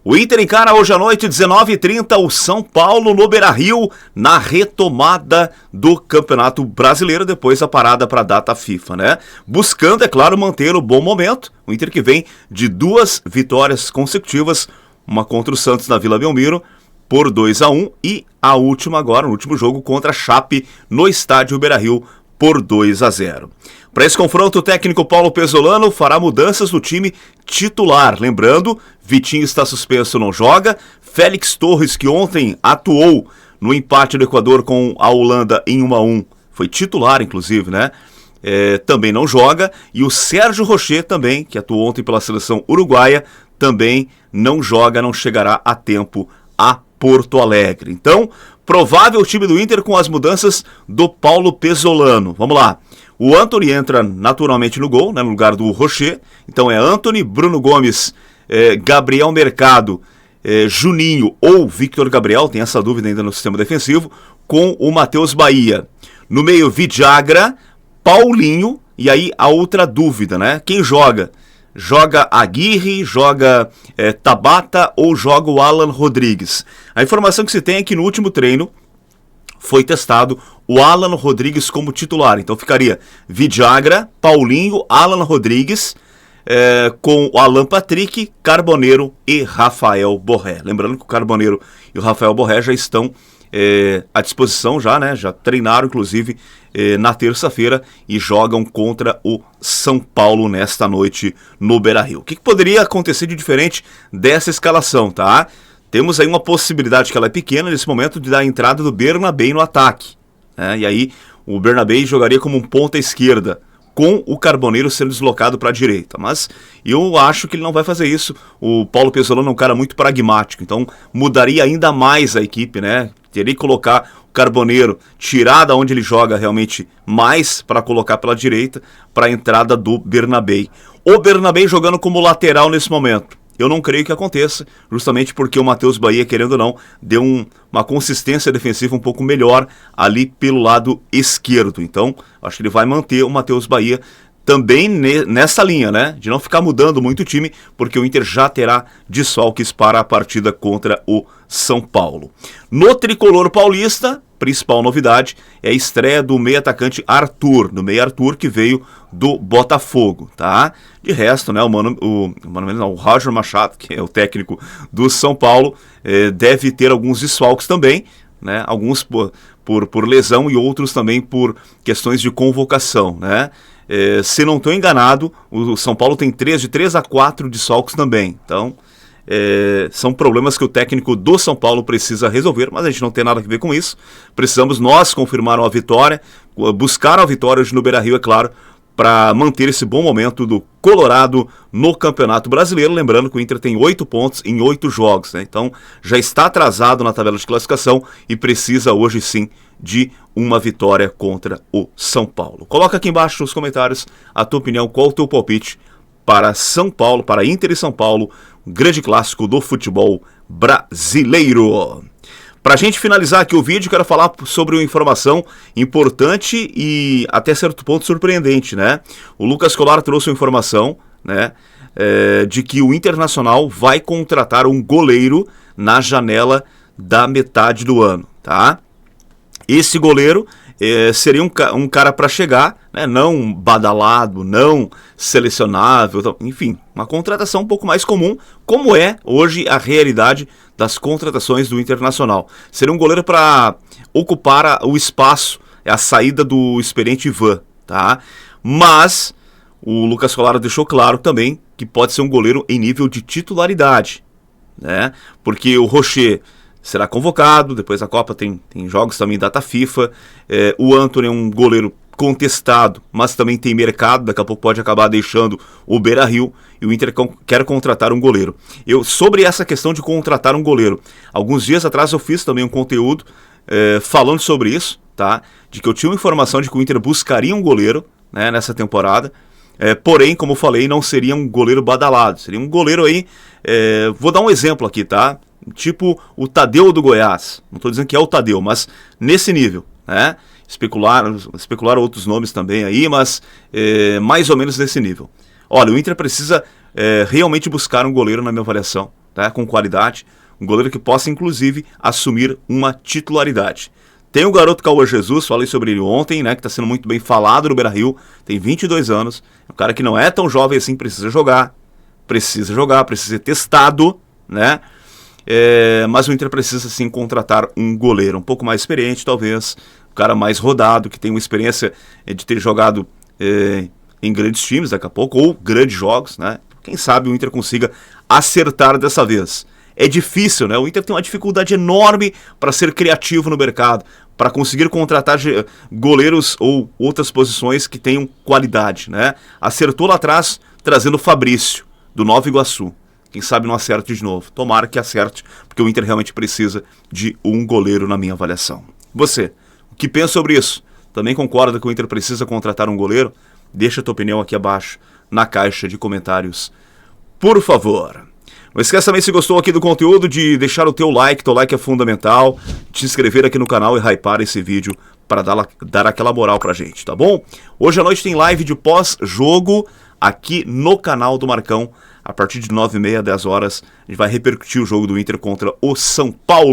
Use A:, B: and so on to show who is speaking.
A: O Inter encara hoje à noite, 19h30, o São Paulo no Beira-Rio, na retomada do Campeonato Brasileiro, depois da parada para a data FIFA, né? Buscando, é claro, manter o bom momento. O Inter que vem de 2 vitórias consecutivas, uma contra o Santos na Vila Belmiro, por 2-1, e a última agora, no último jogo, contra a Chape, no estádio Beira-Rio, por 2-0. Para esse confronto, o técnico Paulo Pezzolano fará mudanças no time titular. Lembrando, Vitinho está suspenso, não joga. Félix Torres, que ontem atuou no empate do Equador com a Holanda em 1-1, foi titular, inclusive, né? Também não joga. E o Sérgio Rocher também, que atuou ontem pela seleção uruguaia, também não joga, não chegará a tempo a Porto Alegre. Então, provável time do Inter com as mudanças do Paulo Pezzolano. Vamos lá. O Antony entra naturalmente no gol, né, no lugar do Rocher. Então é Antony, Bruno Gomes, Gabriel Mercado, Juninho ou Victor Gabriel, tem essa dúvida ainda no sistema defensivo, com o Matheus Bahia. No meio, Vidagra, Paulinho, e aí a outra dúvida, né? Quem joga? Joga Aguirre, joga Tabata ou joga o Alan Rodrigues? A informação que se tem é que no último treino foi testado o Alan Rodrigues como titular. Então ficaria Vidagra, Paulinho, Alan Rodrigues, com o Alan Patrick, Carboneiro e Rafael Borré. Lembrando que o Carboneiro e o Rafael Borré já estão à disposição, já treinaram inclusive na terça-feira e jogam contra o São Paulo nesta noite no Beira-Rio. O que poderia acontecer de diferente dessa escalação, tá? Temos aí uma possibilidade, que ela é pequena nesse momento, de dar a entrada do Bernabei no ataque, né? E aí o Bernabei jogaria como um ponta esquerda, com o Carboneiro sendo deslocado para a direita. Mas eu acho que ele não vai fazer isso. O Paulo Pezzolano é um cara muito pragmático, então mudaria ainda mais a equipe, né? Teria que colocar o Carboneiro, tirar da onde ele joga realmente mais, para colocar pela direita, para a entrada do Bernabei. O Bernabei jogando como lateral nesse momento. Eu não creio que aconteça, justamente porque o Matheus Bahia, querendo ou não, deu uma consistência defensiva um pouco melhor ali pelo lado esquerdo. Então, acho que ele vai manter o Matheus Bahia também nessa linha, né? De não ficar mudando muito o time, porque o Inter já terá desfalques para a partida contra o São Paulo. No tricolor paulista, principal novidade é a estreia do meio-atacante Arthur, do meio Arthur, que veio do Botafogo, tá? De resto, né, o Roger Machado, que é o técnico do São Paulo, deve ter alguns desfalques também, né? Alguns por lesão e outros também por questões de convocação, né? Se não estou enganado, o São Paulo tem de 3 a 4 desfalques também. Então, são problemas que o técnico do São Paulo precisa resolver, mas a gente não tem nada a ver com isso. Precisamos nós confirmar a vitória, buscar a vitória hoje no Beira-Rio, é claro, para manter esse bom momento do Colorado no Campeonato Brasileiro. Lembrando que o Inter tem 8 pontos em 8 jogos, né? Então já está atrasado na tabela de classificação e precisa hoje sim de uma vitória contra o São Paulo. Coloca aqui embaixo nos comentários a tua opinião, qual o teu palpite para São Paulo, para Inter e São Paulo, um grande clássico do futebol brasileiro. Para a gente finalizar aqui o vídeo, quero falar sobre uma informação importante e até certo ponto surpreendente, né? O Lucas Colar trouxe uma informação, né, de que o Internacional vai contratar um goleiro na janela da metade do ano, tá? Esse goleiro seria um cara para chegar, né, não badalado, não selecionável, enfim, uma contratação um pouco mais comum, como é hoje a realidade das contratações do Internacional. Seria um goleiro para ocupar o espaço, a saída do experiente Ivan, tá? Mas o Lucas Colar deixou claro também que pode ser um goleiro em nível de titularidade, né? Porque o Rocher será convocado, depois da Copa tem jogos também data FIFA, o Antony é um goleiro contestado, mas também tem mercado, daqui a pouco pode acabar deixando o Beira-Rio, e o Inter quer contratar um goleiro. Sobre essa questão de contratar um goleiro, alguns dias atrás eu fiz também um conteúdo falando sobre isso, tá? De que eu tinha uma informação de que o Inter buscaria um goleiro, né, nessa temporada, porém, como eu falei, não seria um goleiro badalado, seria um goleiro aí, vou dar um exemplo aqui, tá? Tipo o Tadeu do Goiás, não estou dizendo que é o Tadeu, mas nesse nível, né? Especular outros nomes também aí, mas mais ou menos nesse nível. Olha, o Inter precisa realmente buscar um goleiro, na minha avaliação, tá? Com qualidade, um goleiro que possa, inclusive, assumir uma titularidade. Tem o garoto Cauã Jesus, falei sobre ele ontem, né, que está sendo muito bem falado no Beira-Rio, tem 22 anos, é um cara que não é tão jovem assim, precisa ser testado, né? Mas o Inter precisa sim contratar um goleiro um pouco mais experiente, talvez, um cara mais rodado, que tem uma experiência de ter jogado em grandes times daqui a pouco, ou grandes jogos, né? Quem sabe o Inter consiga acertar dessa vez. É difícil, né? O Inter tem uma dificuldade enorme para ser criativo no mercado, para conseguir contratar goleiros ou outras posições que tenham qualidade, né? Acertou lá atrás, trazendo o Fabrício, do Nova Iguaçu. Quem sabe não acerte de novo. Tomara que acerte, porque o Inter realmente precisa de um goleiro na minha avaliação. Você, o que pensa sobre isso? Também concorda que o Inter precisa contratar um goleiro? Deixa a tua opinião aqui abaixo, na caixa de comentários, por favor. Não esqueça também, se gostou aqui do conteúdo, de deixar o teu like é fundamental, de se inscrever aqui no canal e hypar esse vídeo para dar aquela moral pra gente, tá bom? Hoje à noite tem live de pós-jogo aqui no canal do Marcão, a partir de 9h30, 10 horas, a gente vai repercutir o jogo do Inter contra o São Paulo.